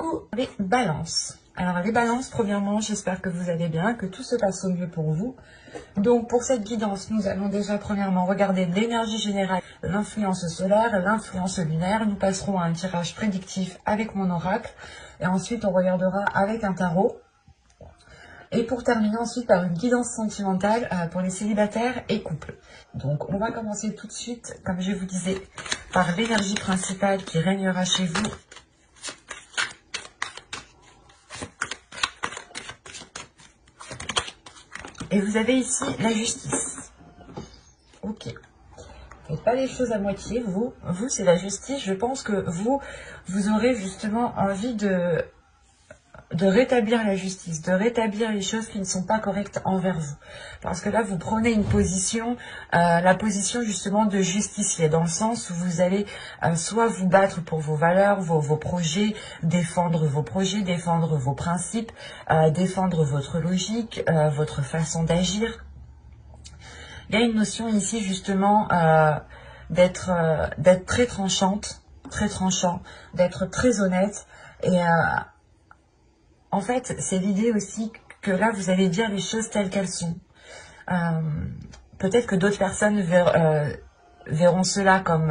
coup, les balances. Alors les balances, premièrement, j'espère que vous allez bien, que tout se passe au mieux pour vous. Donc pour cette guidance, nous allons déjà premièrement regarder l'énergie générale, l'influence solaire, l'influence lunaire. Nous passerons à un tirage prédictif avec mon oracle. Et ensuite, on regardera avec un tarot. Et pour terminer ensuite par une guidance sentimentale pour les célibataires et couples. Donc on va commencer tout de suite, comme je vous disais, par l'énergie principale qui régnera chez vous. Et vous avez ici la justice. Ok. Faites pas les choses à moitié, vous c'est la justice. Je pense que vous aurez justement envie de rétablir la justice, de rétablir les choses qui ne sont pas correctes envers vous. Parce que là, vous prenez une position, la position justement de justicier, dans le sens où vous allez soit vous battre pour vos valeurs, vos projets, défendre vos projets, défendre vos principes, défendre votre logique, votre façon d'agir. Il y a une notion ici justement d'être très tranchante, très tranchant, d'être très honnête et en fait, c'est l'idée aussi que là, vous allez dire les choses telles qu'elles sont. Peut-être que d'autres personnes verront cela comme,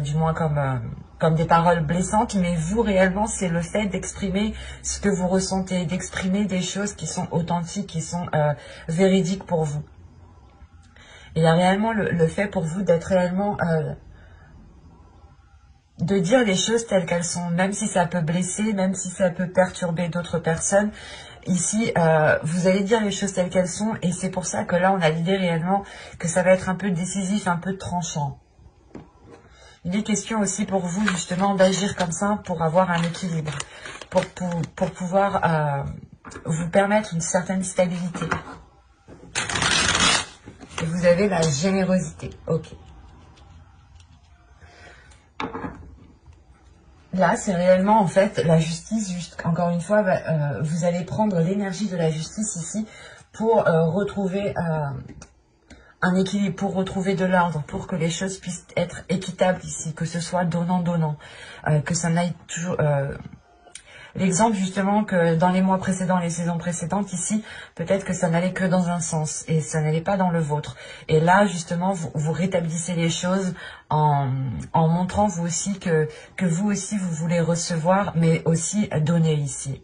du moins comme des paroles blessantes, mais vous, réellement, c'est le fait d'exprimer ce que vous ressentez, d'exprimer des choses qui sont authentiques, qui sont véridiques pour vous. Il y a réellement le fait pour vous d'être réellement... de dire les choses telles qu'elles sont, même si ça peut blesser, même si ça peut perturber d'autres personnes. Ici, vous allez dire les choses telles qu'elles sont, et c'est pour ça que là, on a l'idée réellement que ça va être un peu décisif, un peu tranchant. Il est question aussi pour vous, justement, d'agir comme ça pour avoir un équilibre, pour pouvoir vous permettre une certaine stabilité. Et vous avez la générosité. Ok. Là, c'est réellement, en fait, la justice, juste, encore une fois, vous allez prendre l'énergie de la justice ici pour retrouver un équilibre, pour retrouver de l'ordre, pour que les choses puissent être équitables ici, que ce soit donnant-donnant, que ça n'aille toujours... L'exemple, justement, que dans les mois précédents, les saisons précédentes, ici, peut-être que ça n'allait que dans un sens et ça n'allait pas dans le vôtre. Et là, justement, vous rétablissez les choses en montrant vous aussi que vous aussi, vous voulez recevoir, mais aussi donner ici.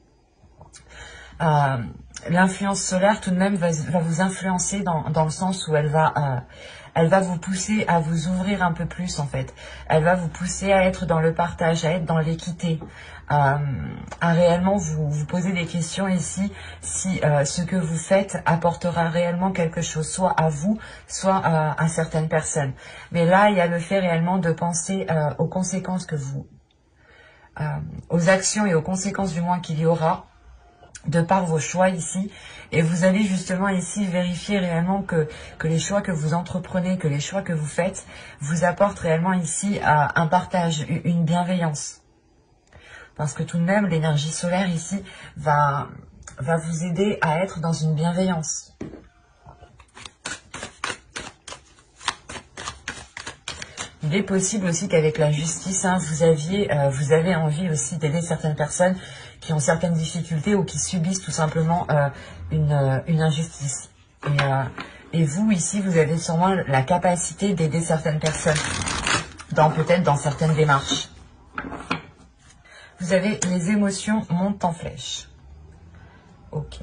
L'influence solaire, tout de même, va vous influencer dans le sens où elle va vous pousser à vous ouvrir un peu plus, en fait. Elle va vous pousser à être dans le partage, à être dans l'équité. À réellement vous poser des questions ici si ce que vous faites apportera réellement quelque chose, soit à vous, soit à certaines personnes. Mais là, il y a le fait réellement de penser aux conséquences que aux actions et aux conséquences du moins qu'il y aura de par vos choix ici, et vous allez justement ici vérifier réellement que les choix que vous entreprenez, que les choix que vous faites, vous apportent réellement ici un partage, une bienveillance. Parce que tout de même, l'énergie solaire ici va vous aider à être dans une bienveillance. Il est possible aussi qu'avec la justice, hein, vous avez envie aussi d'aider certaines personnes qui ont certaines difficultés ou qui subissent tout simplement une injustice. Et vous, ici, vous avez sûrement la capacité d'aider certaines personnes, peut-être dans certaines démarches. Vous avez les émotions montent en flèche. Ok.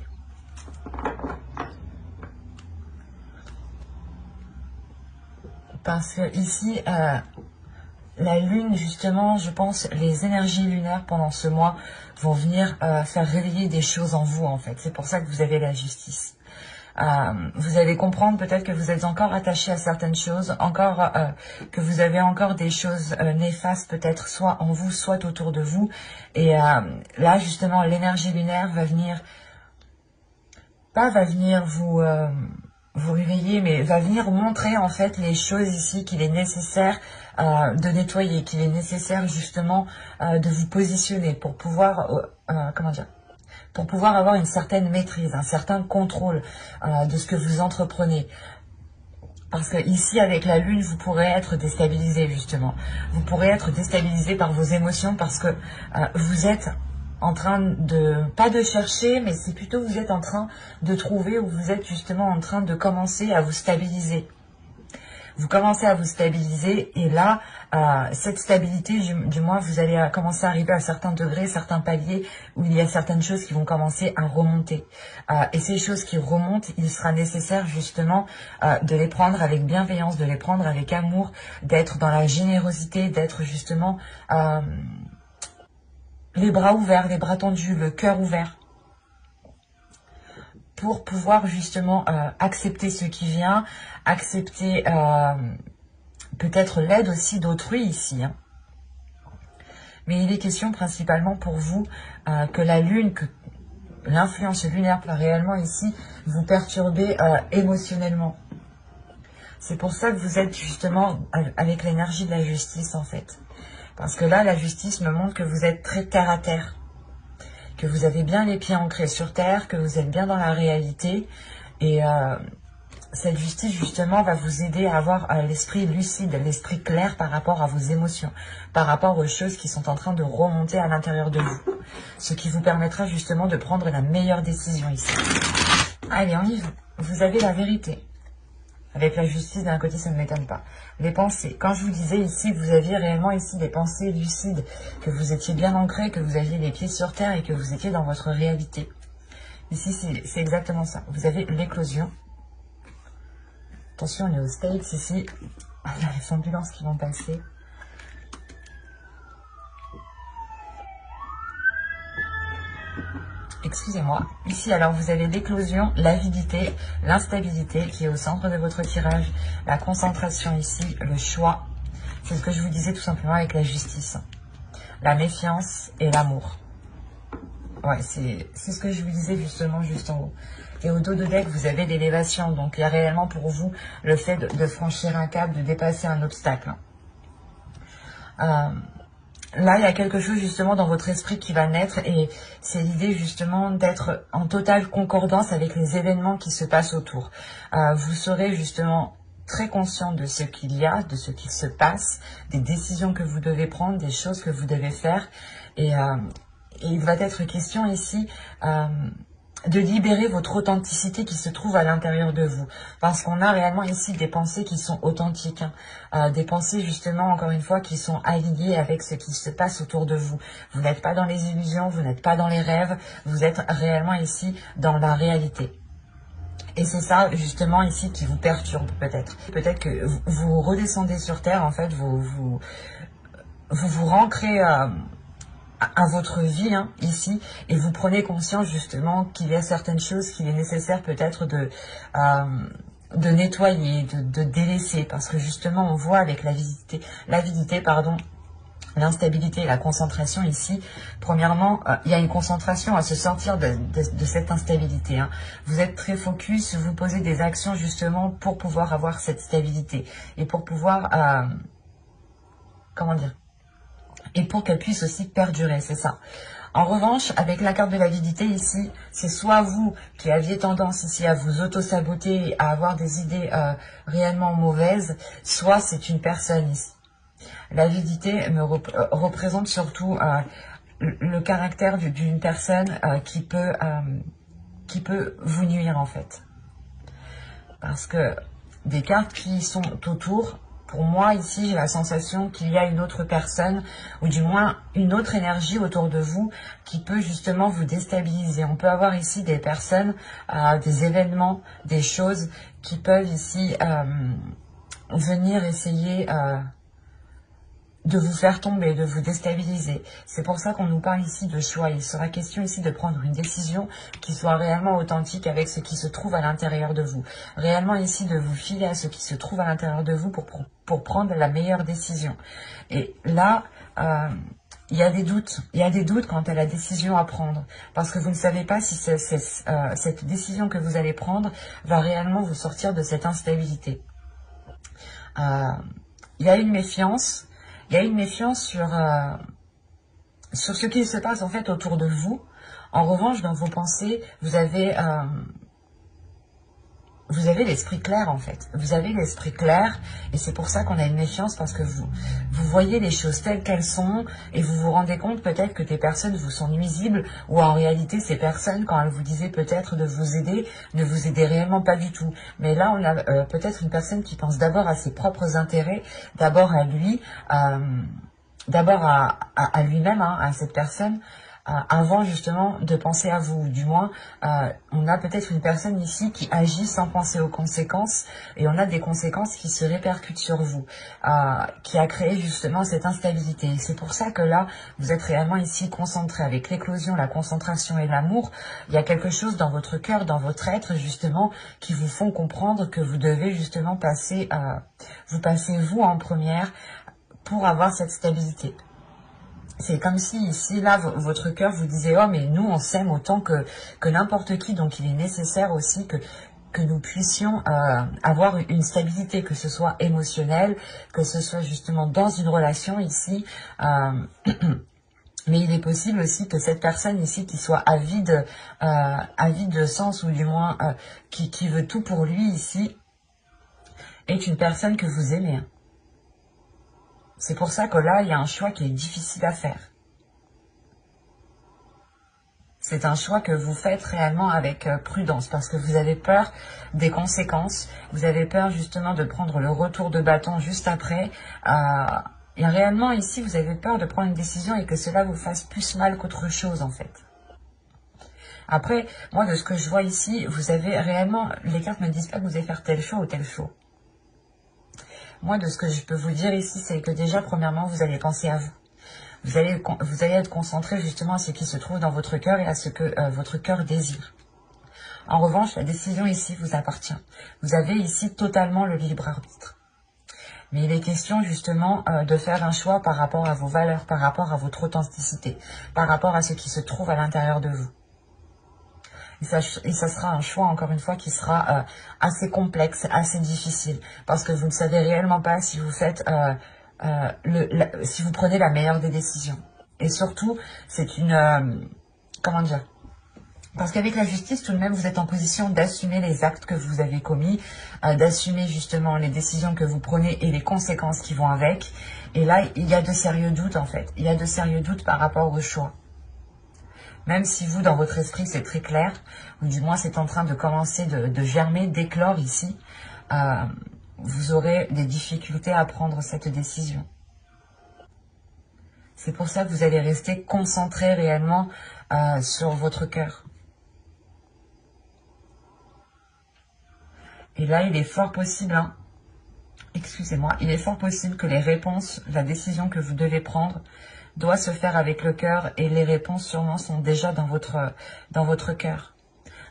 Parce que ici, la lune, justement, je pense, les énergies lunaires pendant ce mois vont venir faire réveiller des choses en vous, en fait. C'est pour ça que vous avez la justice. Vous allez comprendre peut-être que vous êtes encore attaché à certaines choses, que vous avez encore des choses néfastes peut-être soit en vous, soit autour de vous. Et là, justement, l'énergie lunaire va venir vous réveiller, mais va venir montrer en fait les choses ici qu'il est nécessaire de nettoyer, qu'il est nécessaire justement de vous positionner pour pouvoir, pour pouvoir avoir une certaine maîtrise, un certain contrôle de ce que vous entreprenez. Parce que ici, avec la lune, vous pourrez être déstabilisé, justement. Vous pourrez être déstabilisé par vos émotions parce que vous êtes en train de, pas de chercher, mais c'est plutôt vous êtes en train de trouver, ou vous êtes justement en train de commencer à vous stabiliser. Vous commencez à vous stabiliser et là, cette stabilité, du moins, vous allez commencer à arriver à certains degrés, certains paliers où il y a certaines choses qui vont commencer à remonter. Et ces choses qui remontent, il sera nécessaire justement de les prendre avec bienveillance, de les prendre avec amour, d'être dans la générosité, d'être justement les bras ouverts, les bras tendus, le cœur ouvert, pour pouvoir justement accepter ce qui vient, accepter peut-être l'aide aussi d'autrui ici. Hein. Mais il est question principalement pour vous que la lune, que l'influence lunaire peut réellement ici vous perturber émotionnellement. C'est pour ça que vous êtes justement avec l'énergie de la justice en fait. Parce que là, la justice me montre que vous êtes très terre à terre. Que vous avez bien les pieds ancrés sur terre, que vous êtes bien dans la réalité. Et cette justice, justement, va vous aider à avoir l'esprit lucide, l'esprit clair par rapport à vos émotions, par rapport aux choses qui sont en train de remonter à l'intérieur de vous. Ce qui vous permettra justement de prendre la meilleure décision ici. Allez, on y va. Vous avez la vérité. Avec la justice, d'un côté, ça ne m'étonne pas. Les pensées. Quand je vous disais ici que vous aviez réellement ici des pensées lucides, que vous étiez bien ancré, que vous aviez les pieds sur terre et que vous étiez dans votre réalité. Ici, c'est exactement ça. Vous avez l'éclosion. Attention, on est aux States ici. Il y a les ambulances qui vont passer. Excusez-moi. Ici, alors, vous avez l'éclosion, l'avidité, l'instabilité qui est au centre de votre tirage, la concentration ici, le choix. C'est ce que je vous disais tout simplement avec la justice. La méfiance et l'amour. Ouais, c'est ce que je vous disais justement juste en haut. Et au dos de deck, vous avez l'élévation. Donc, il y a réellement pour vous le fait de franchir un cap, de dépasser un obstacle. Là, il y a quelque chose justement dans votre esprit qui va naître et c'est l'idée justement d'être en totale concordance avec les événements qui se passent autour. Vous serez justement très conscient de ce qu'il y a, de ce qui se passe, des décisions que vous devez prendre, des choses que vous devez faire. Et il va être question ici de libérer votre authenticité qui se trouve à l'intérieur de vous. Parce qu'on a réellement ici des pensées qui sont authentiques. Hein. Des pensées justement, encore une fois, qui sont alignées avec ce qui se passe autour de vous. Vous n'êtes pas dans les illusions, vous n'êtes pas dans les rêves, vous êtes réellement ici dans la réalité. Et c'est ça justement ici qui vous perturbe peut-être. Peut-être que vous redescendez sur Terre, en fait, vous rancrez à votre vie hein, ici et vous prenez conscience justement qu'il y a certaines choses qu'il est nécessaire peut-être de nettoyer, de délaisser parce que justement on voit avec l'avidité, pardon, l'instabilité et la concentration ici, premièrement, il y a une concentration à se sortir de cette instabilité. Hein. Vous êtes très focus, vous posez des actions justement pour pouvoir avoir cette stabilité et pour pouvoir, comment dire, et pour qu'elle puisse aussi perdurer, c'est ça. En revanche, avec la carte de l'avidité ici, c'est soit vous qui aviez tendance ici à vous auto-saboter, à avoir des idées réellement mauvaises, soit c'est une personne ici. L'avidité me représente surtout le caractère d'une personne qui peut vous nuire en fait. Parce que des cartes qui sont autour, pour moi ici j'ai la sensation qu'il y a une autre personne ou du moins une autre énergie autour de vous qui peut justement vous déstabiliser. On peut avoir ici des personnes, des événements, des choses qui peuvent ici venir essayer de vous faire tomber, de vous déstabiliser. C'est pour ça qu'on nous parle ici de choix. Il sera question ici de prendre une décision qui soit réellement authentique avec ce qui se trouve à l'intérieur de vous. Réellement ici de vous fier à ce qui se trouve à l'intérieur de vous pour prendre la meilleure décision. Et là, il y a des doutes. Il y a des doutes quant à la décision à prendre. Parce que vous ne savez pas si cette décision que vous allez prendre va réellement vous sortir de cette instabilité. Il y a une méfiance. Il y a une méfiance sur ce qui se passe en fait autour de vous. En revanche, dans vos pensées, vous avez vous avez l'esprit clair en fait. Vous avez l'esprit clair et c'est pour ça qu'on a une méfiance parce que vous voyez les choses telles qu'elles sont et vous vous rendez compte peut-être que des personnes vous sont nuisibles ou en réalité ces personnes, quand elles vous disaient peut-être de vous aider, ne vous aidaient réellement pas du tout. Mais là, on a peut-être une personne qui pense d'abord à ses propres intérêts, d'abord à lui, d'abord à lui-même, hein, à cette personne, avant justement de penser à vous. Du moins, on a peut-être une personne ici qui agit sans penser aux conséquences et on a des conséquences qui se répercutent sur vous, qui a créé justement cette instabilité. C'est pour ça que là, vous êtes réellement ici concentré avec l'éclosion, la concentration et l'amour. Il y a quelque chose dans votre cœur, dans votre être justement, qui vous font comprendre que vous devez justement passer, vous en première pour avoir cette stabilité. C'est comme si ici, là, votre cœur vous disait « Oh, mais nous, on s'aime autant que n'importe qui, donc il est nécessaire aussi que nous puissions avoir une stabilité, que ce soit émotionnelle, que ce soit justement dans une relation ici. Mais il est possible aussi que cette personne ici qui soit avide de sens, ou du moins qui veut tout pour lui ici, est une personne que vous aimez. C'est pour ça que là, il y a un choix qui est difficile à faire. C'est un choix que vous faites réellement avec prudence parce que vous avez peur des conséquences. Vous avez peur justement de prendre le retour de bâton juste après. Et réellement ici, vous avez peur de prendre une décision et que cela vous fasse plus mal qu'autre chose en fait. Après, moi de ce que je vois ici, vous avez réellement, les cartes ne me disent pas que vous allez faire tel choix ou tel choix. Moi, de ce que je peux vous dire ici, c'est que déjà, premièrement, vous allez penser à vous. Vous allez être concentré justement à ce qui se trouve dans votre cœur et à ce que votre cœur désire. En revanche, la décision ici vous appartient. Vous avez ici totalement le libre arbitre. Mais il est question justement de faire un choix par rapport à vos valeurs, par rapport à votre authenticité, par rapport à ce qui se trouve à l'intérieur de vous. Et ça sera un choix, encore une fois, qui sera assez complexe, assez difficile. Parce que vous ne savez réellement pas si vous faites, si vous prenez la meilleure des décisions. Et surtout, c'est une... comment dire ? Parce qu'avec la justice, tout de même, vous êtes en position d'assumer les actes que vous avez commis, d'assumer justement les décisions que vous prenez et les conséquences qui vont avec. Et là, il y a de sérieux doutes, en fait. Il y a de sérieux doutes par rapport au choix. Même si vous, dans votre esprit, c'est très clair, ou du moins c'est en train de commencer de germer, d'éclore ici, vous aurez des difficultés à prendre cette décision. C'est pour ça que vous allez rester concentré réellement sur votre cœur. Et là, il est fort possible, hein, excusez-moi, il est fort possible que les réponses, la décision que vous devez prendre, doit se faire avec le cœur et les réponses sûrement sont déjà dans votre cœur.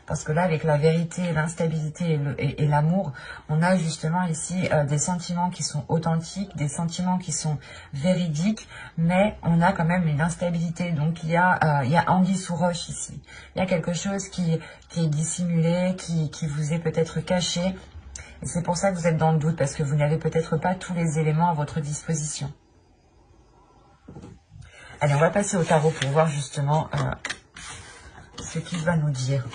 Parce que là, avec la vérité, l'instabilité et l'amour, on a justement ici des sentiments qui sont authentiques, des sentiments qui sont véridiques, mais on a quand même une instabilité. Donc il y a anguille sous roche ici. Il y a quelque chose qui est dissimulé, qui vous est peut-être caché. Et c'est pour ça que vous êtes dans le doute, parce que vous n'avez peut-être pas tous les éléments à votre disposition. Allez, on va passer au tarot pour voir justement ce qu'il va nous dire.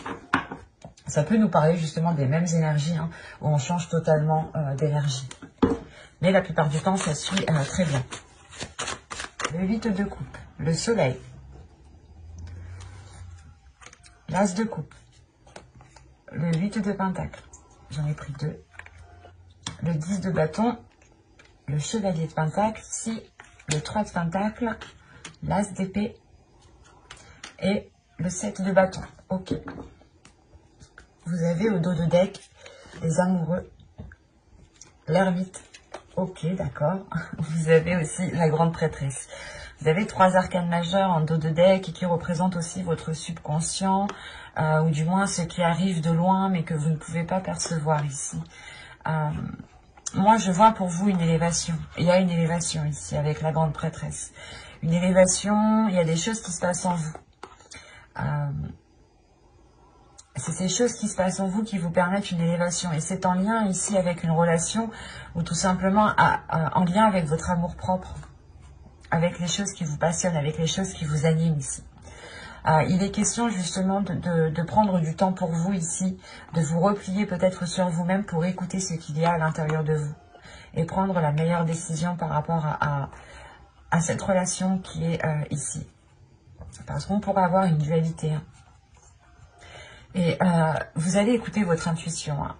Ça peut nous parler justement des mêmes énergies, hein, où on change totalement d'énergie. Mais la plupart du temps, ça suit très bien. Le 8 de coupe, le soleil, l'as de coupe, le 8 de pentacle, j'en ai pris 2, le 10 de bâton, le chevalier de pentacle, ici, le 3 de pentacle, l'as d'épée et le 7 de bâton. Ok. Vous avez au dos de deck les amoureux, l'ermite. Ok, d'accord. Vous avez aussi la grande prêtresse. Vous avez 3 arcanes majeurs en dos de deck et qui représentent aussi votre subconscient, ou du moins ce qui arrive de loin mais que vous ne pouvez pas percevoir ici. Moi, je vois pour vous une élévation. Il y a une élévation ici avec la grande prêtresse. Une élévation, il y a des choses qui se passent en vous. C'est ces choses qui se passent en vous qui vous permettent une élévation. Et c'est en lien ici avec une relation ou tout simplement en lien avec votre amour propre, avec les choses qui vous passionnent, avec les choses qui vous animent ici. Il est question justement de prendre du temps pour vous ici, de vous replier peut-être sur vous-même pour écouter ce qu'il y a à l'intérieur de vous et prendre la meilleure décision par rapport à cette relation qui est ici. Parce qu'on pourrait avoir une dualité. Hein. Et vous allez écouter votre intuition. Hein.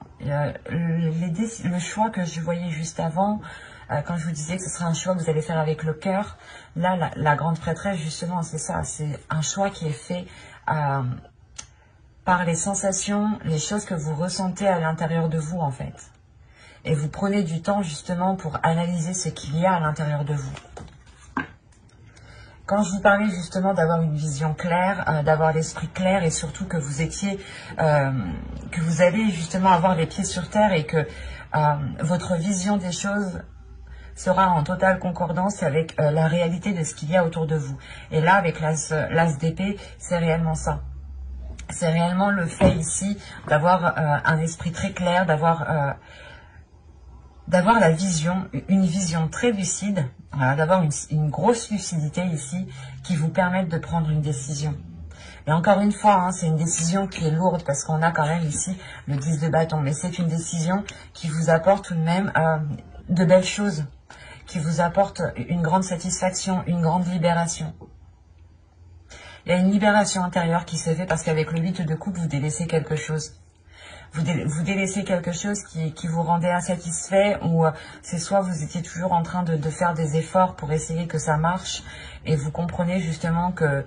Le choix que je voyais juste avant, quand je vous disais que ce sera un choix que vous allez faire avec le cœur, là, la grande prêtresse, justement, c'est ça. C'est un choix qui est fait par les sensations, les choses que vous ressentez à l'intérieur de vous, en fait. Et vous prenez du temps, justement, pour analyser ce qu'il y a à l'intérieur de vous. Quand je vous parlais justement d'avoir une vision claire, d'avoir l'esprit clair et surtout que vous étiez, que vous allez justement avoir les pieds sur terre et que votre vision des choses sera en totale concordance avec la réalité de ce qu'il y a autour de vous. Et là, avec l'as d'épée, c'est réellement ça. C'est réellement le fait ici d'avoir un esprit très clair, d'avoir la vision, une vision très lucide, voilà, d'avoir une grosse lucidité ici qui vous permette de prendre une décision. Et encore une fois, hein, c'est une décision qui est lourde parce qu'on a quand même ici le 10 de bâton, mais c'est une décision qui vous apporte tout de même de belles choses, qui vous apporte une grande satisfaction, une grande libération. Il y a une libération intérieure qui se fait parce qu'avec le 8 de coupe, vous délaissez quelque chose. Vous délaissez quelque chose qui vous rendait insatisfait ou c'est soit vous étiez toujours en train de faire des efforts pour essayer que ça marche et vous comprenez justement que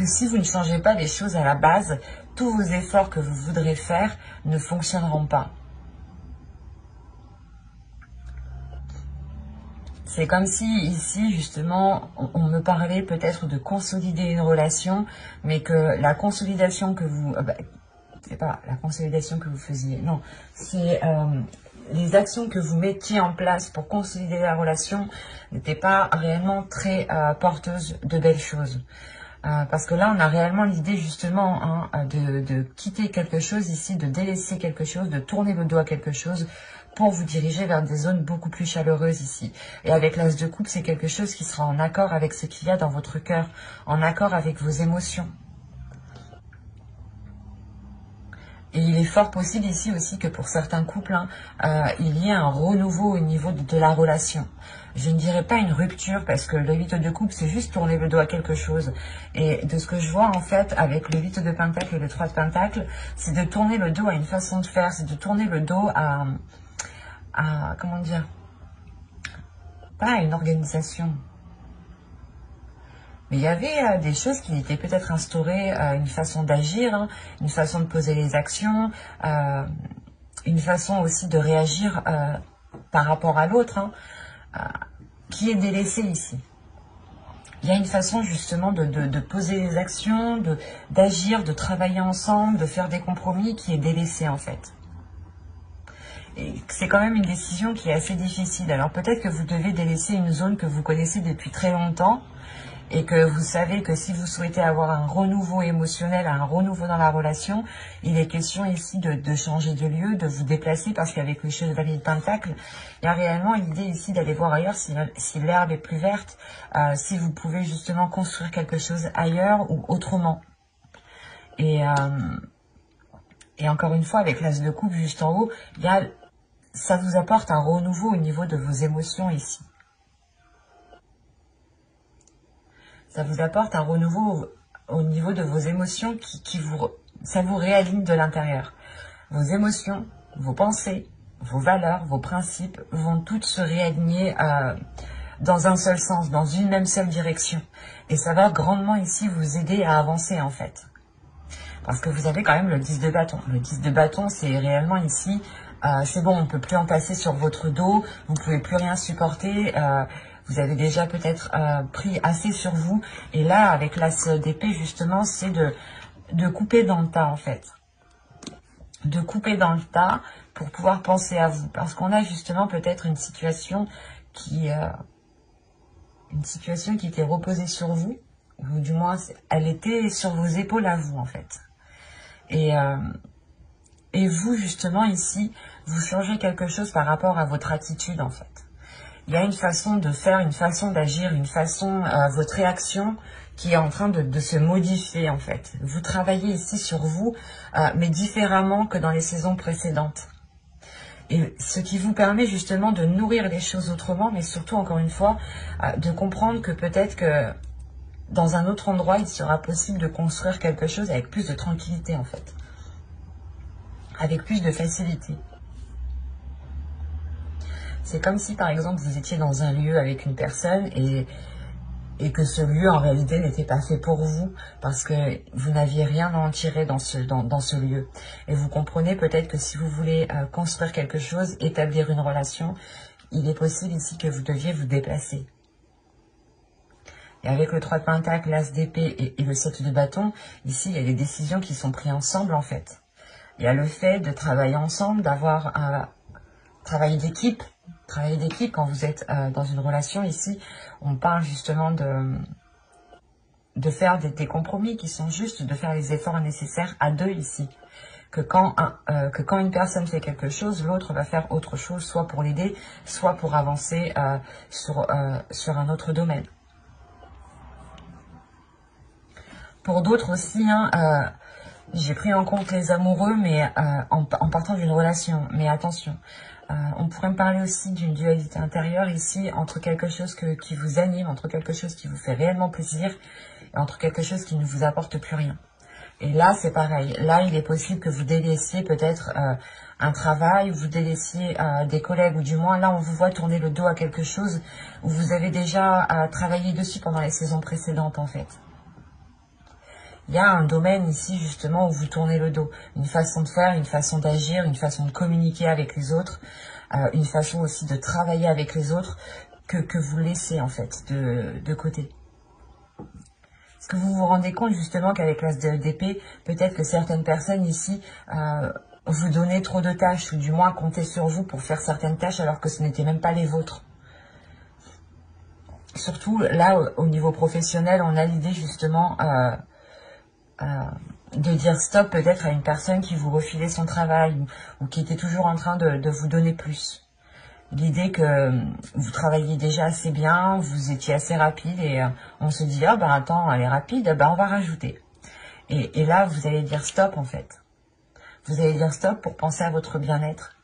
si vous ne changez pas les choses à la base, tous vos efforts que vous voudrez faire ne fonctionneront pas. C'est comme si ici, justement, on me parlait peut-être de consolider une relation, mais que la consolidation que vous... c'est pas la consolidation que vous faisiez, non. C'est les actions que vous mettiez en place pour consolider la relation n'étaient pas réellement très porteuses de belles choses. Parce que là, on a réellement l'idée justement hein, de quitter quelque chose ici, de délaisser quelque chose, de tourner le dos à quelque chose pour vous diriger vers des zones beaucoup plus chaleureuses ici. Et avec l'as de coupe, c'est quelque chose qui sera en accord avec ce qu'il y a dans votre cœur, en accord avec vos émotions. Et il est fort possible ici aussi que pour certains couples, hein, il y ait un renouveau au niveau de la relation. Je ne dirais pas une rupture parce que le 8 de coupe, c'est juste tourner le dos à quelque chose. Et de ce que je vois en fait avec le 8 de pentacle et le 3 de pentacle, c'est de tourner le dos à une façon de faire, c'est de tourner le dos à comment dire, pas à une organisation. Mais il y avait des choses qui étaient peut-être instaurées, une façon d'agir, hein, une façon de poser les actions, une façon aussi de réagir par rapport à l'autre, hein, qui est délaissée ici. Il y a une façon justement de poser les actions, d'agir, de travailler ensemble, de faire des compromis qui est délaissée en fait. C'est quand même une décision qui est assez difficile. Alors peut-être que vous devez délaisser une zone que vous connaissez depuis très longtemps et que vous savez que si vous souhaitez avoir un renouveau émotionnel, un renouveau dans la relation, il est question ici de changer de lieu, de vous déplacer parce qu'avec le chevalier de pentacle, il y a réellement l'idée ici d'aller voir ailleurs si l'herbe est plus verte, si vous pouvez justement construire quelque chose ailleurs ou autrement. Et encore une fois, avec l'as de coupe juste en haut, ça vous apporte un renouveau au niveau de vos émotions ici. Ça vous apporte un renouveau au niveau de vos émotions ça vous réaligne de l'intérieur. Vos émotions, vos pensées, vos valeurs, vos principes vont toutes se réaligner dans un seul sens, dans une même seule direction. Et ça va grandement ici vous aider à avancer en fait. Parce que vous avez quand même le 10 de bâton. Le 10 de bâton, c'est réellement ici, c'est bon, on ne peut plus en passer sur votre dos, vous ne pouvez plus rien supporter, vous avez déjà peut-être pris assez sur vous. Et là, avec l'as d'épée, justement, c'est de couper dans le tas, en fait. De couper dans le tas pour pouvoir penser à vous. Parce qu'on a justement peut-être une situation qui était reposée sur vous, ou du moins, elle était sur vos épaules à vous, en fait. Et vous, justement, ici, vous changez quelque chose par rapport à votre attitude, en fait. il y a une façon de faire, une façon d'agir, une façon, votre réaction qui est en train de se modifier en fait. Vous travaillez ici sur vous, mais différemment que dans les saisons précédentes. Et ce qui vous permet justement de nourrir les choses autrement, mais surtout, encore une fois, de comprendre que peut-être que dans un autre endroit, il sera possible de construire quelque chose avec plus de tranquillité, en fait. Avec plus de facilité. C'est comme si, par exemple, vous étiez dans un lieu avec une personne et que ce lieu, en réalité, n'était pas fait pour vous, parce que vous n'aviez rien à en tirer dans ce lieu. Et vous comprenez peut-être que si vous voulez construire quelque chose, établir une relation, il est possible ici que vous deviez vous déplacer. Et avec le 3 de Pentacle, l'As d'épée et le 7 de bâton, ici, il y a des décisions qui sont prises ensemble, en fait. Il y a le fait de travailler ensemble, d'avoir un travail d'équipe. Travailler d'équipe, quand vous êtes dans une relation, ici, on parle justement de faire des compromis qui sont justes, de faire les efforts nécessaires à deux ici. Que quand une personne fait quelque chose, l'autre va faire autre chose, soit pour l'aider, soit pour avancer sur un autre domaine. Pour d'autres aussi, j'ai pris en compte les amoureux, mais en partant d'une relation. Mais attention, on pourrait me parler aussi d'une dualité intérieure ici, entre quelque chose qui vous anime, entre quelque chose qui vous fait réellement plaisir, et entre quelque chose qui ne vous apporte plus rien. Et là, c'est pareil. Là, il est possible que vous délaissiez peut-être un travail, vous délaissiez des collègues, ou du moins, là, on vous voit tourner le dos à quelque chose où vous avez déjà travaillé dessus pendant les saisons précédentes, en fait. Il y a un domaine ici, justement, où vous tournez le dos. Une façon de faire, une façon d'agir, une façon de communiquer avec les autres, une façon aussi de travailler avec les autres que vous laissez, en fait, de côté. Est-ce que vous vous rendez compte, justement, qu'avec l'As d'épée, peut-être que certaines personnes ici vous donnaient trop de tâches, ou du moins comptaient sur vous pour faire certaines tâches, alors que ce n'étaient même pas les vôtres. Surtout, là, au niveau professionnel, on a l'idée, justement... de dire stop peut-être à une personne qui vous refilait son travail ou qui était toujours en train de vous donner plus. L'idée que vous travailliez déjà assez bien, vous étiez assez rapide et on se dit « Ah ben attends, elle est rapide, ben on va rajouter ». Et là, vous allez dire stop en fait. Vous allez dire stop pour penser à votre bien-être.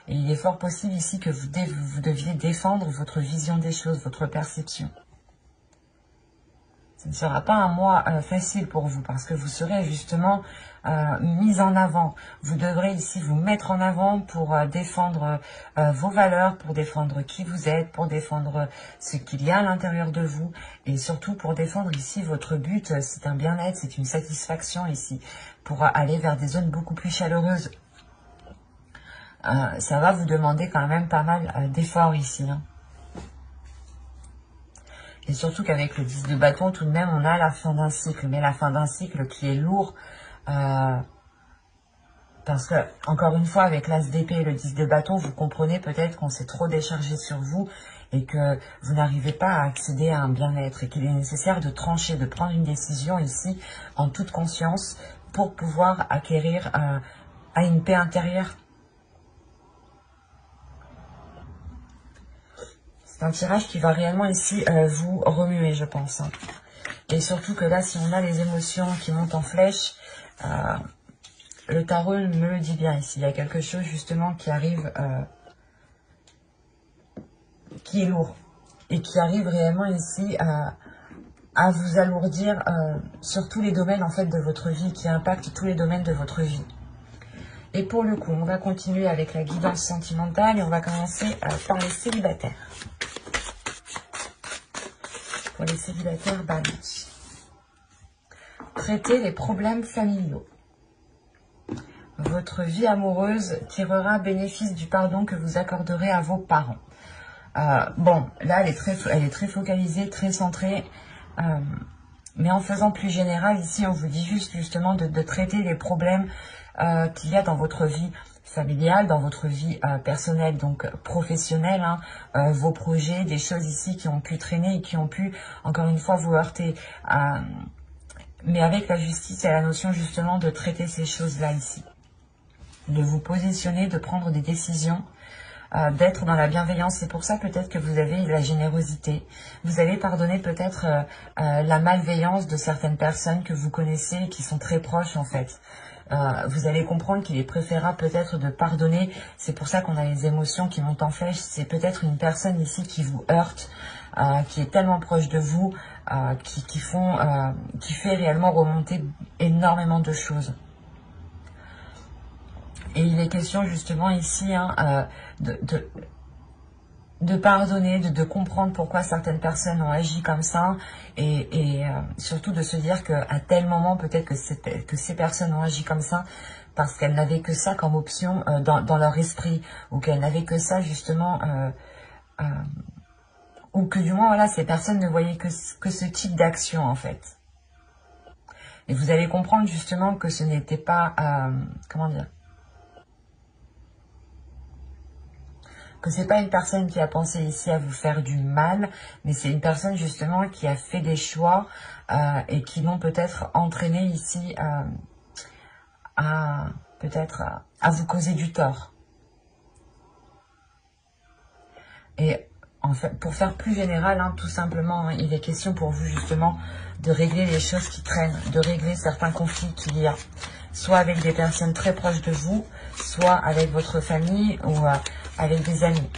Et il est fort possible ici que vous deviez défendre votre vision des choses, votre perception. Ce ne sera pas un mois facile pour vous parce que vous serez justement mis en avant. Vous devrez ici vous mettre en avant pour défendre vos valeurs, pour défendre qui vous êtes, pour défendre ce qu'il y a à l'intérieur de vous et surtout pour défendre ici votre but. C'est un bien-être, c'est une satisfaction ici pour aller vers des zones beaucoup plus chaleureuses. Ça va vous demander quand même pas mal d'efforts ici, hein. Et surtout qu'avec le 10 de bâton, tout de même, on a la fin d'un cycle. Mais la fin d'un cycle qui est lourd. Parce que, encore une fois, avec l'As d'épée et le 10 de bâton, vous comprenez peut-être qu'on s'est trop déchargé sur vous et que vous n'arrivez pas à accéder à un bien-être. Et qu'il est nécessaire de trancher, de prendre une décision ici, en toute conscience, pour pouvoir acquérir à une paix intérieure. C'est un tirage qui va réellement ici vous remuer, je pense. Hein. Et surtout que là, si on a les émotions qui montent en flèche, le tarot me le dit bien ici. Il y a quelque chose justement qui arrive, qui est lourd. Et qui arrive réellement ici à vous alourdir sur tous les domaines en fait de votre vie, qui impacte tous les domaines de votre vie. Et pour le coup, on va continuer avec la guidance sentimentale et on va commencer par les célibataires. Pour les célibataires, balance. Traitez les problèmes familiaux. Votre vie amoureuse tirera bénéfice du pardon que vous accorderez à vos parents. Bon, là, elle est très focalisée, très centrée. Mais en faisant plus général, ici, on vous dit juste justement de traiter les problèmes qu'il y a dans votre vie familiale, dans votre vie personnelle, donc professionnelle, hein, vos projets, des choses ici qui ont pu traîner et qui ont pu, encore une fois, vous heurter. Mais avec la justice et la notion justement de traiter ces choses-là ici. De vous positionner, de prendre des décisions d'être dans la bienveillance. C'est pour ça peut-être que vous avez la générosité. Vous allez pardonner peut-être la malveillance de certaines personnes que vous connaissez et qui sont très proches en fait. Vous allez comprendre qu'il est préférable peut-être de pardonner. C'est pour ça qu'on a les émotions qui montent en flèche. C'est peut-être une personne ici qui vous heurte, qui est tellement proche de vous, qui fait réellement remonter énormément de choses. Et il est question justement ici de pardonner, de comprendre pourquoi certaines personnes ont agi comme ça et surtout de se dire qu'à tel moment peut-être que ces personnes ont agi comme ça parce qu'elles n'avaient que ça comme option dans leur esprit ou qu'elles n'avaient que ça justement ou que du moins voilà ces personnes ne voyaient que ce type d'action en fait. Et vous allez comprendre justement que ce n'était pas comment dire, que c'est pas une personne qui a pensé ici à vous faire du mal, mais c'est une personne justement qui a fait des choix et qui l'ont peut-être entraîné ici à vous causer du tort. Et en fait, pour faire plus général, tout simplement, il est question pour vous justement de régler les choses qui traînent, de régler certains conflits qu'il y a, soit avec des personnes très proches de vous, soit avec votre famille ou avec des amis.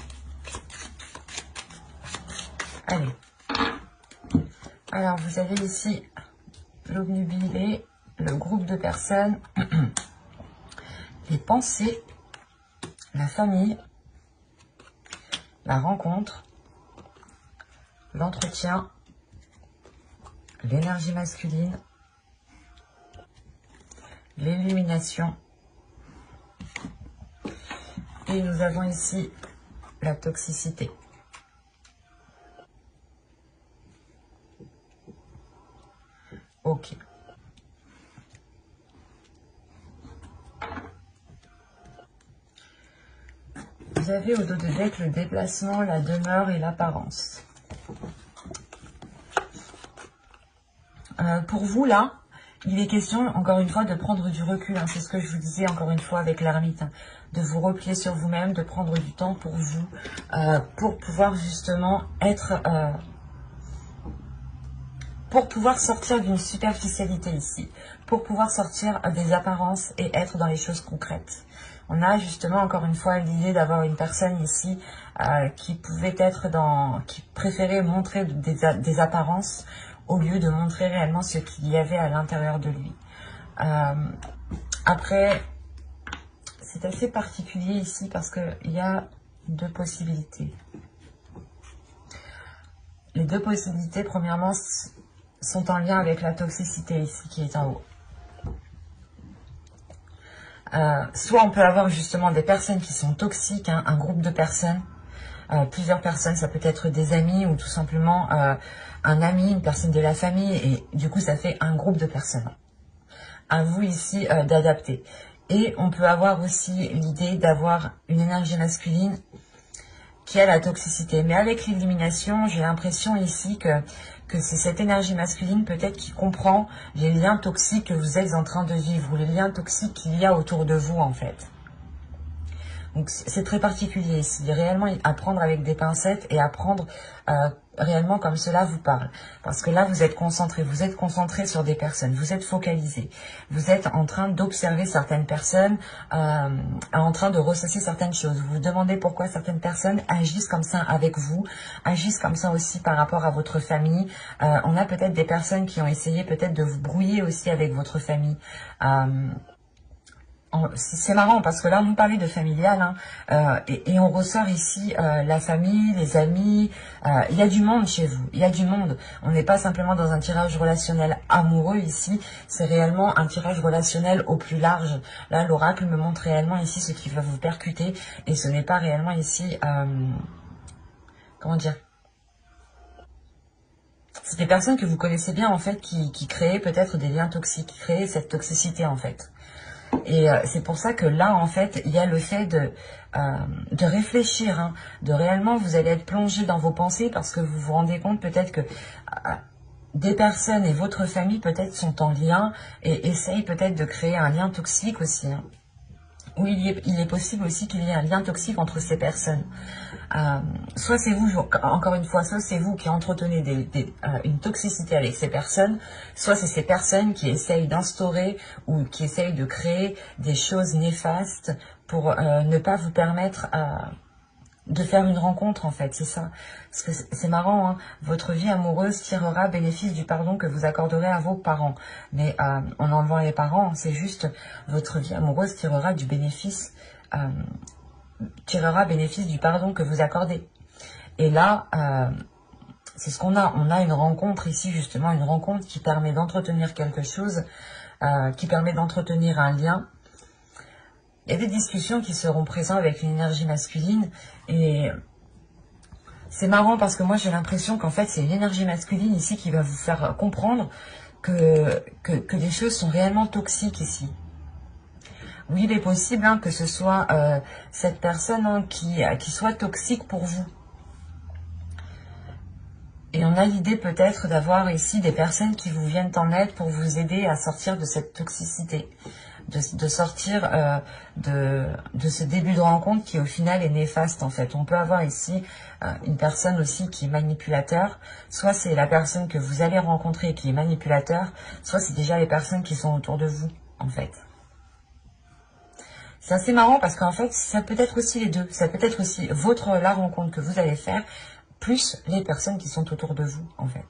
Allez. Alors, vous avez ici l'obnubilé, le groupe de personnes, les pensées, la famille, la rencontre, l'entretien, l'énergie masculine, l'illumination. Et nous avons ici la toxicité. Ok. Vous avez au dos de deck le déplacement, la demeure et l'apparence. Pour vous, là, il est question, encore une fois, de prendre du recul. C'est ce que je vous disais, encore une fois, avec l'ermite. De vous replier sur vous-même, de prendre du temps pour vous, pour pouvoir justement être... pour pouvoir sortir d'une superficialité ici. Pour pouvoir sortir des apparences et être dans les choses concrètes. On a justement, encore une fois, l'idée d'avoir une personne ici qui pouvait être qui préférait montrer des apparences au lieu de montrer réellement ce qu'il y avait à l'intérieur de lui. Après, c'est assez particulier ici parce qu'il y a deux possibilités. Les deux possibilités, premièrement, sont en lien avec la toxicité ici qui est en haut. Soit on peut avoir justement des personnes qui sont toxiques, un groupe de personnes, plusieurs personnes, ça peut être des amis ou tout simplement un ami, une personne de la famille, et du coup ça fait un groupe de personnes. À vous ici d'adapter. Et on peut avoir aussi l'idée d'avoir une énergie masculine qui a la toxicité. Mais avec l'illumination, j'ai l'impression ici que c'est cette énergie masculine peut-être qui comprend les liens toxiques que vous êtes en train de vivre, ou les liens toxiques qu'il y a autour de vous en fait. Donc c'est très particulier ici, réellement à prendre avec des pincettes et à prendre réellement comme cela vous parle. Parce que là vous êtes concentré sur des personnes, vous êtes focalisé. Vous êtes en train d'observer certaines personnes, en train de ressasser certaines choses. Vous vous demandez pourquoi certaines personnes agissent comme ça avec vous, agissent comme ça aussi par rapport à votre famille. On a peut-être des personnes qui ont essayé peut-être de vous brouiller aussi avec votre famille. C'est marrant parce que là, on nous parlait de familial et on ressort ici la famille, les amis. Il y a du monde chez vous, il y a du monde. On n'est pas simplement dans un tirage relationnel amoureux ici, c'est réellement un tirage relationnel au plus large. Là, l'oracle me montre réellement ici ce qui va vous percuter et ce n'est pas réellement ici... comment dire ? C'est des personnes que vous connaissez bien en fait qui créent peut-être des liens toxiques, qui créent cette toxicité en fait. Et c'est pour ça que là, en fait, il y a le fait de réfléchir, de réellement, vous allez être plongé dans vos pensées parce que vous vous rendez compte peut-être que des personnes et votre famille peut-être sont en lien et essayent peut-être de créer un lien toxique aussi. Oui, il est possible aussi qu'il y ait un lien toxique entre ces personnes. Soit c'est vous, encore une fois, soit c'est vous qui entretenez une toxicité avec ces personnes, soit c'est ces personnes qui essayent d'instaurer ou qui essayent de créer des choses néfastes pour ne pas vous permettre de faire une rencontre, en fait, c'est ça. Parce que c'est marrant, hein, votre vie amoureuse tirera bénéfice du pardon que vous accorderez à vos parents. Mais en enlevant les parents, c'est juste votre vie amoureuse tirera bénéfice du pardon que vous accordez. Et là, c'est ce qu'on a. On a une rencontre ici, justement, une rencontre qui permet d'entretenir quelque chose, qui permet d'entretenir un lien. Il y a des discussions qui seront présentes avec une énergie masculine et c'est marrant parce que moi j'ai l'impression qu'en fait c'est une énergie masculine ici qui va vous faire comprendre que des choses sont réellement toxiques ici. Oui, il est possible hein, que ce soit cette personne hein, qui soit toxique pour vous. Et on a l'idée peut-être d'avoir ici des personnes qui vous viennent en aide pour vous aider à sortir de cette toxicité. De sortir de ce début de rencontre qui au final est néfaste en fait. On peut avoir ici une personne aussi qui est manipulateur, soit c'est la personne que vous allez rencontrer qui est manipulateur, soit c'est déjà les personnes qui sont autour de vous en fait. C'est assez marrant parce qu'en fait ça peut être aussi les deux, ça peut être aussi la rencontre que vous allez faire, plus les personnes qui sont autour de vous en fait.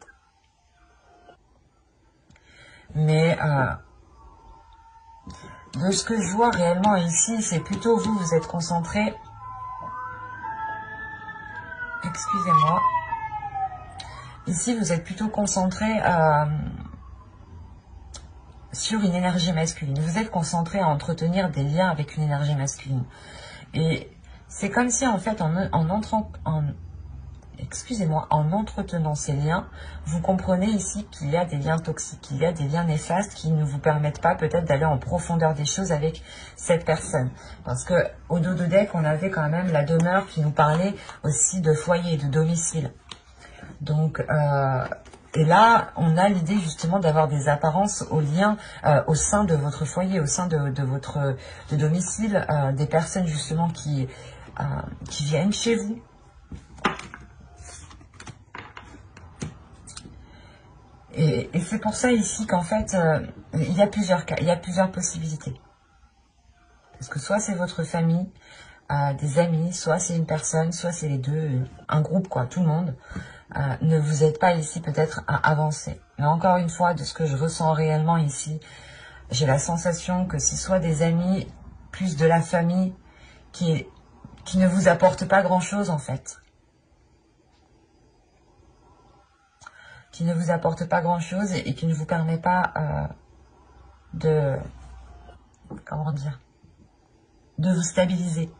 Mais de ce que je vois réellement ici, c'est plutôt vous êtes concentré. Excusez-moi. Ici, vous êtes plutôt concentré sur une énergie masculine. Vous êtes concentré à entretenir des liens avec une énergie masculine. Et c'est comme si, en fait, en entretenant ces liens, vous comprenez ici qu'il y a des liens toxiques, qu'il y a des liens néfastes qui ne vous permettent pas peut-être d'aller en profondeur des choses avec cette personne. Parce que au dos de deck, on avait quand même la demeure qui nous parlait aussi de foyer, de domicile. Donc, et là, on a l'idée justement d'avoir des apparences aux liens au sein de votre foyer, au sein de votre domicile, des personnes justement qui viennent chez vous. Et c'est pour ça ici qu'en fait, il y a plusieurs cas, il y a plusieurs possibilités. Parce que soit c'est votre famille, des amis, soit c'est une personne, soit c'est les deux, un groupe quoi, tout le monde. Ne vous aide pas ici peut-être à avancer. Mais encore une fois, de ce que je ressens réellement ici, j'ai la sensation que c'est soit des amis, plus de la famille, qui ne vous apporte pas grand-chose en fait. Qui ne vous apporte pas grand-chose et qui ne vous permet pas de vous stabiliser.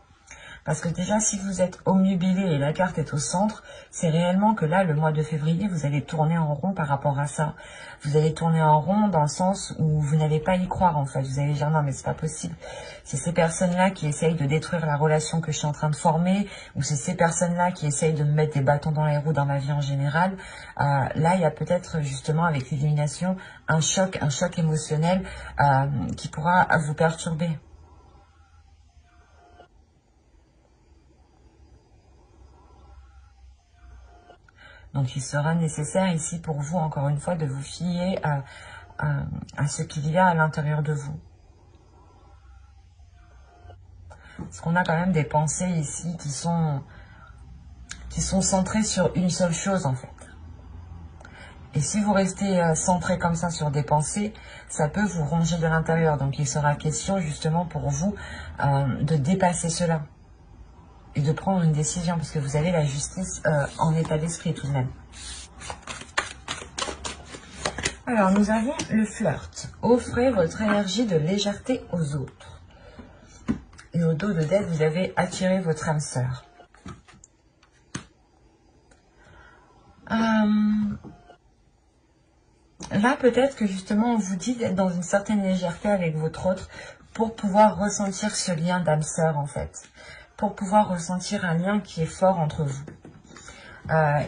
Parce que déjà, si vous êtes omnubilé et la carte est au centre, c'est réellement que là, le mois de février, vous allez tourner en rond par rapport à ça. Vous allez tourner en rond dans le sens où vous n'allez pas y croire, en fait. Vous allez dire, non, mais c'est pas possible. C'est ces personnes-là qui essayent de détruire la relation que je suis en train de former, ou c'est ces personnes-là qui essayent de me mettre des bâtons dans les roues dans ma vie en général. Là, il y a peut-être, justement, avec l'illumination, un choc émotionnel qui pourra vous perturber. Donc, il sera nécessaire ici pour vous, encore une fois, de vous fier à ce qu'il y a à l'intérieur de vous. Parce qu'on a quand même des pensées ici qui sont centrées sur une seule chose, en fait. Et si vous restez centré comme ça sur des pensées, ça peut vous ronger de l'intérieur. Donc, il sera question, justement, pour vous de dépasser cela. Et de prendre une décision, parce que vous avez la justice en état d'esprit tout de même. Alors, nous avons le flirt. Offrez votre énergie de légèreté aux autres. Et au dos de deck, vous avez attiré votre âme sœur. Là, peut-être que justement, on vous dit d'être dans une certaine légèreté avec votre autre pour pouvoir ressentir ce lien d'âme sœur, en fait. Pour pouvoir ressentir un lien qui est fort entre vous.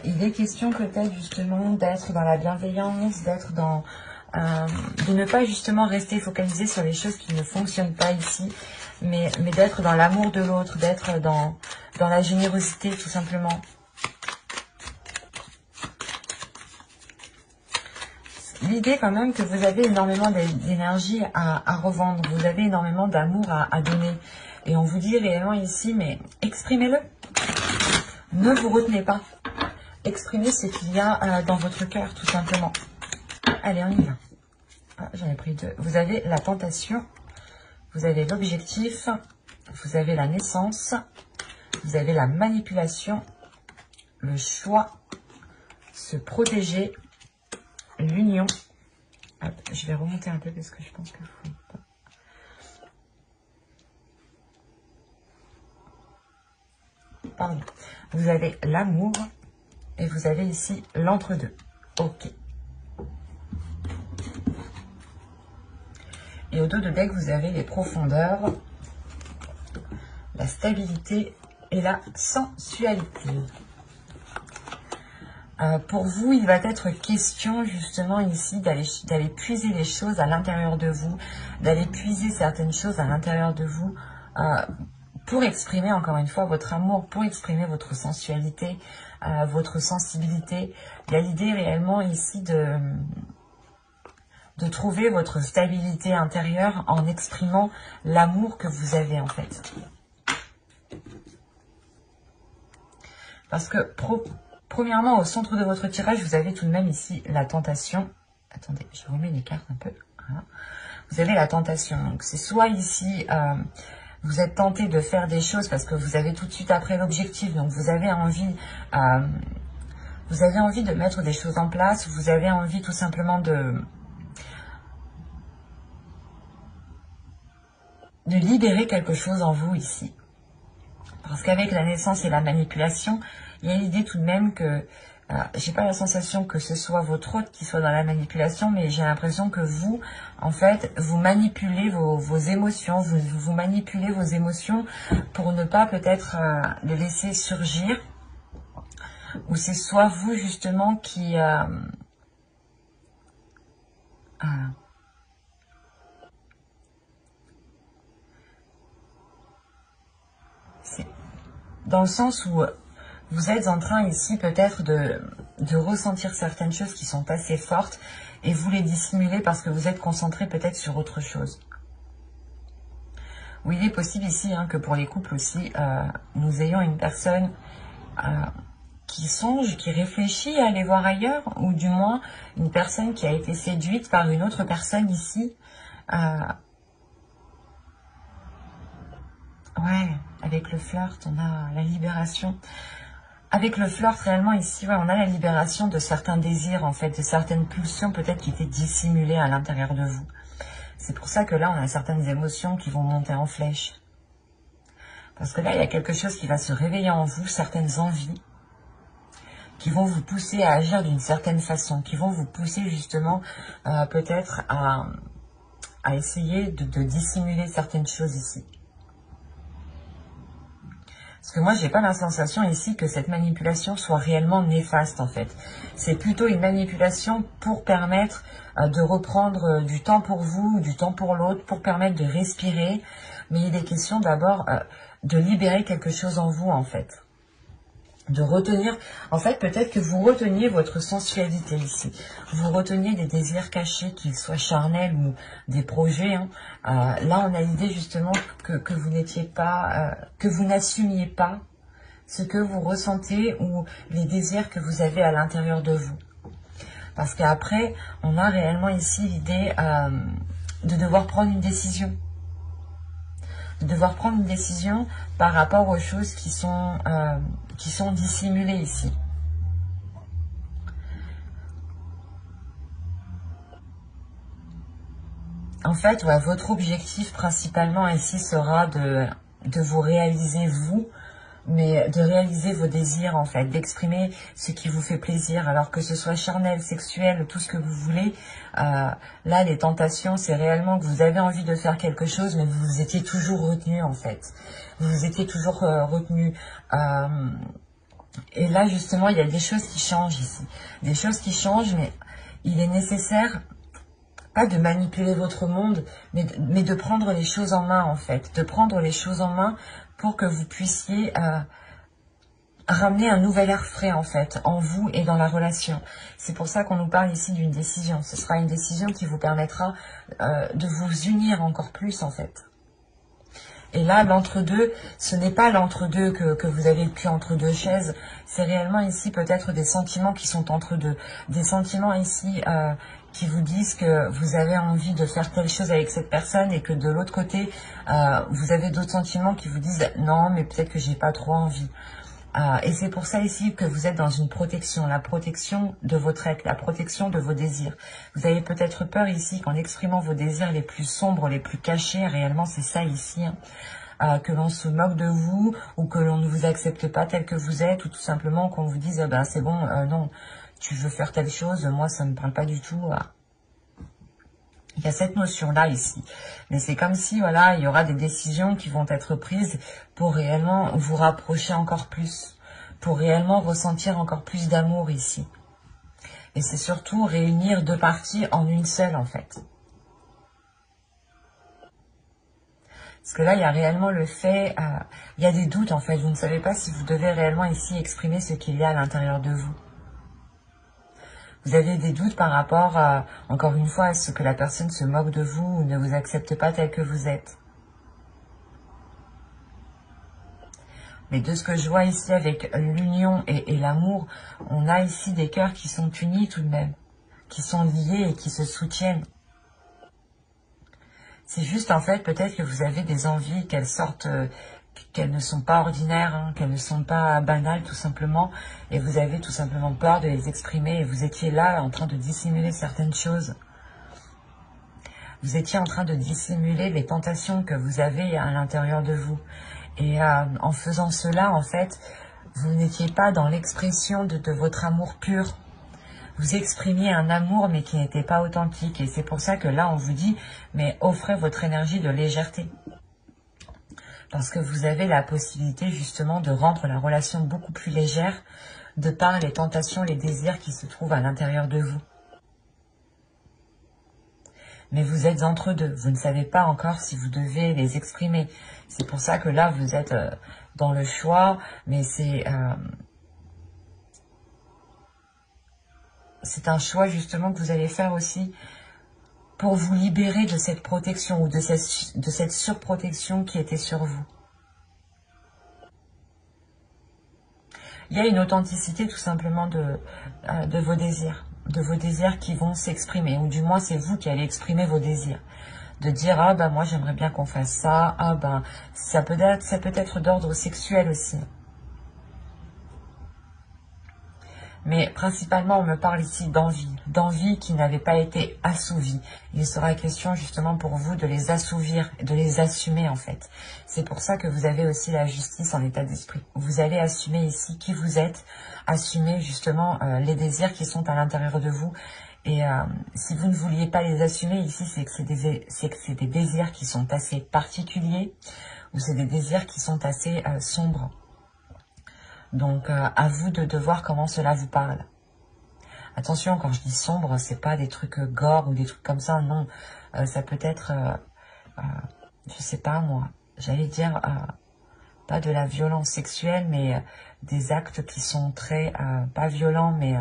Il est question peut-être justement d'être dans la bienveillance, d'être de ne pas justement rester focalisé sur les choses qui ne fonctionnent pas ici, mais d'être dans l'amour de l'autre, d'être dans la générosité, tout simplement. L'idée quand même que vous avez énormément d'énergie à revendre, vous avez énormément d'amour à donner. Et on vous dit réellement ici, mais exprimez-le. Ne vous retenez pas. Exprimez ce qu'il y a dans votre cœur, tout simplement. Allez, on y va. Ah, j'en ai pris deux. Vous avez la tentation, vous avez l'objectif, vous avez la naissance, vous avez la manipulation, le choix, se protéger, l'union. Je vais remonter un peu parce que je pense que vous... Pardon. Vous avez l'amour et vous avez ici l'entre-deux. Ok. Et au dos de deck, vous avez les profondeurs, la stabilité et la sensualité. Pour vous, il va être question justement ici d'aller puiser les choses à l'intérieur de vous, d'aller puiser certaines choses à l'intérieur de vous pour exprimer encore une fois votre amour, pour exprimer votre sensualité, votre sensibilité. Il y a l'idée réellement ici de trouver votre stabilité intérieure en exprimant l'amour que vous avez en fait. Parce que premièrement, au centre de votre tirage, vous avez tout de même ici la tentation. Attendez, je remets les cartes un peu. Voilà. Vous avez la tentation. Donc c'est soit ici, vous êtes tenté de faire des choses parce que vous avez tout de suite après l'objectif. Donc vous avez envie de mettre des choses en place. Vous avez envie tout simplement de libérer quelque chose en vous ici. Parce qu'avec la naissance et la manipulation, il y a l'idée tout de même que, j'ai pas la sensation que ce soit votre hôte qui soit dans la manipulation, mais j'ai l'impression que vous, en fait, vous manipulez vos émotions, vous manipulez vos émotions pour ne pas peut-être les laisser surgir. Ou c'est soit vous justement qui... dans le sens où vous êtes en train ici peut-être de ressentir certaines choses qui sont assez fortes et vous les dissimulez parce que vous êtes concentré peut-être sur autre chose. Oui, il est possible ici que pour les couples aussi, nous ayons une personne qui songe, qui réfléchit à aller voir ailleurs, ou du moins une personne qui a été séduite par une autre personne ici. Ouais, avec le flirt, on a la libération. Avec le flirt, réellement, ici, ouais, on a la libération de certains désirs, en fait, de certaines pulsions, peut-être, qui étaient dissimulées à l'intérieur de vous. C'est pour ça que là, on a certaines émotions qui vont monter en flèche. Parce que là, il y a quelque chose qui va se réveiller en vous, certaines envies, qui vont vous pousser à agir d'une certaine façon, qui vont vous pousser, justement, peut-être à essayer de dissimuler certaines choses ici. Parce que moi, j'ai pas la sensation ici que cette manipulation soit réellement néfaste, en fait. C'est plutôt une manipulation pour permettre de reprendre du temps pour vous, du temps pour l'autre, pour permettre de respirer. Mais il est question d'abord de libérer quelque chose en vous, en fait. De retenir, en fait, peut-être que vous reteniez votre sensualité ici. Vous reteniez des désirs cachés, qu'ils soient charnels ou des projets. Là, on a l'idée justement que vous n'étiez pas, que vous n'assumiez pas ce que vous ressentez ou les désirs que vous avez à l'intérieur de vous. Parce qu'après, on a réellement ici l'idée de devoir prendre une décision. De devoir prendre une décision par rapport aux choses qui sont dissimulées ici. En fait, ouais, votre objectif principalement ici sera de vous réaliser vous, mais de réaliser vos désirs en fait, d'exprimer ce qui vous fait plaisir, alors que ce soit charnel, sexuel, tout ce que vous voulez. Là, les tentations, c'est réellement que vous avez envie de faire quelque chose, mais vous étiez toujours retenu en fait. Vous étiez toujours retenu. Et là, justement, il y a des choses qui changent ici. Des choses qui changent, mais il est nécessaire pas de manipuler votre monde, mais de prendre les choses en main en fait, de prendre les choses en main pour que vous puissiez ramener un nouvel air frais en fait, en vous et dans la relation. C'est pour ça qu'on nous parle ici d'une décision. Ce sera une décision qui vous permettra de vous unir encore plus en fait. Et là, l'entre-deux, ce n'est pas l'entre-deux que vous avez pris entre deux chaises, c'est réellement ici peut-être des sentiments qui sont entre deux. Des sentiments ici qui vous disent que vous avez envie de faire telle chose avec cette personne et que de l'autre côté, vous avez d'autres sentiments qui vous disent non, mais peut-être que j'ai pas trop envie. Et c'est pour ça ici que vous êtes dans une protection, la protection de votre être, la protection de vos désirs. Vous avez peut-être peur ici qu'en exprimant vos désirs les plus sombres, les plus cachés, réellement c'est ça ici, que l'on se moque de vous ou que l'on ne vous accepte pas tel que vous êtes ou tout simplement qu'on vous dise ben c'est bon, non, tu veux faire telle chose, moi ça ne me parle pas du tout. Il y a cette notion-là ici. Mais c'est comme si, voilà, il y aura des décisions qui vont être prises pour réellement vous rapprocher encore plus, pour réellement ressentir encore plus d'amour ici. Et c'est surtout réunir deux parties en une seule, en fait. Parce que là, il y a réellement le fait, il y a des doutes, en fait. Vous ne savez pas si vous devez réellement ici exprimer ce qu'il y a à l'intérieur de vous. Vous avez des doutes par rapport, encore une fois, à ce que la personne se moque de vous ou ne vous accepte pas tel que vous êtes. Mais de ce que je vois ici avec l'union et l'amour, on a ici des cœurs qui sont unis tout de même, qui sont liés et qui se soutiennent. C'est juste en fait peut-être que vous avez des envies qu'elles sortent, qu'elles ne sont pas ordinaires, hein, qu'elles ne sont pas banales tout simplement, et vous avez tout simplement peur de les exprimer, et vous étiez là en train de dissimuler certaines choses. Vous étiez en train de dissimuler les tentations que vous avez à l'intérieur de vous. Et en faisant cela, en fait, vous n'étiez pas dans l'expression de votre amour pur. Vous exprimiez un amour, mais qui n'était pas authentique. Et c'est pour ça que là, on vous dit, mais offrez votre énergie de légèreté. Parce que vous avez la possibilité, justement, de rendre la relation beaucoup plus légère, de par les tentations, les désirs qui se trouvent à l'intérieur de vous. Mais vous êtes entre deux. Vous ne savez pas encore si vous devez les exprimer. C'est pour ça que là, vous êtes dans le choix, mais c'est un choix justement que vous allez faire aussi pour vous libérer de cette protection ou de cette surprotection qui était sur vous. Il y a une authenticité tout simplement de vos désirs qui vont s'exprimer, ou du moins c'est vous qui allez exprimer vos désirs. De dire, ah ben moi j'aimerais bien qu'on fasse ça, ah ben ça peut être d'ordre sexuel aussi. Mais principalement, on me parle ici d'envie qui n'avait pas été assouvie. Il sera question justement pour vous de les assouvir, de les assumer en fait. C'est pour ça que vous avez aussi la justice en état d'esprit. Vous allez assumer ici qui vous êtes, assumer justement les désirs qui sont à l'intérieur de vous. Et si vous ne vouliez pas les assumer ici, c'est que c'est des désirs qui sont assez particuliers ou c'est des désirs qui sont assez sombres. Donc, à vous de voir comment cela vous parle. Attention, quand je dis sombre, c'est pas des trucs gore ou des trucs comme ça, non. Ça peut être, je sais pas moi, j'allais dire, pas de la violence sexuelle, mais des actes qui sont très, pas violents, mais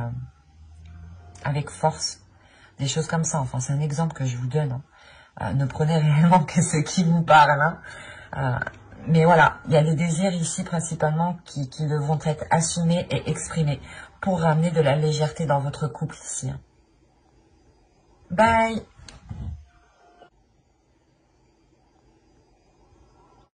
avec force. Des choses comme ça, enfin, c'est un exemple que je vous donne. Hein. Ne prenez réellement que ce qui vous parle, hein. Mais voilà, il y a des désirs ici principalement qui devront être assumés et exprimés pour ramener de la légèreté dans votre couple ici. Bye!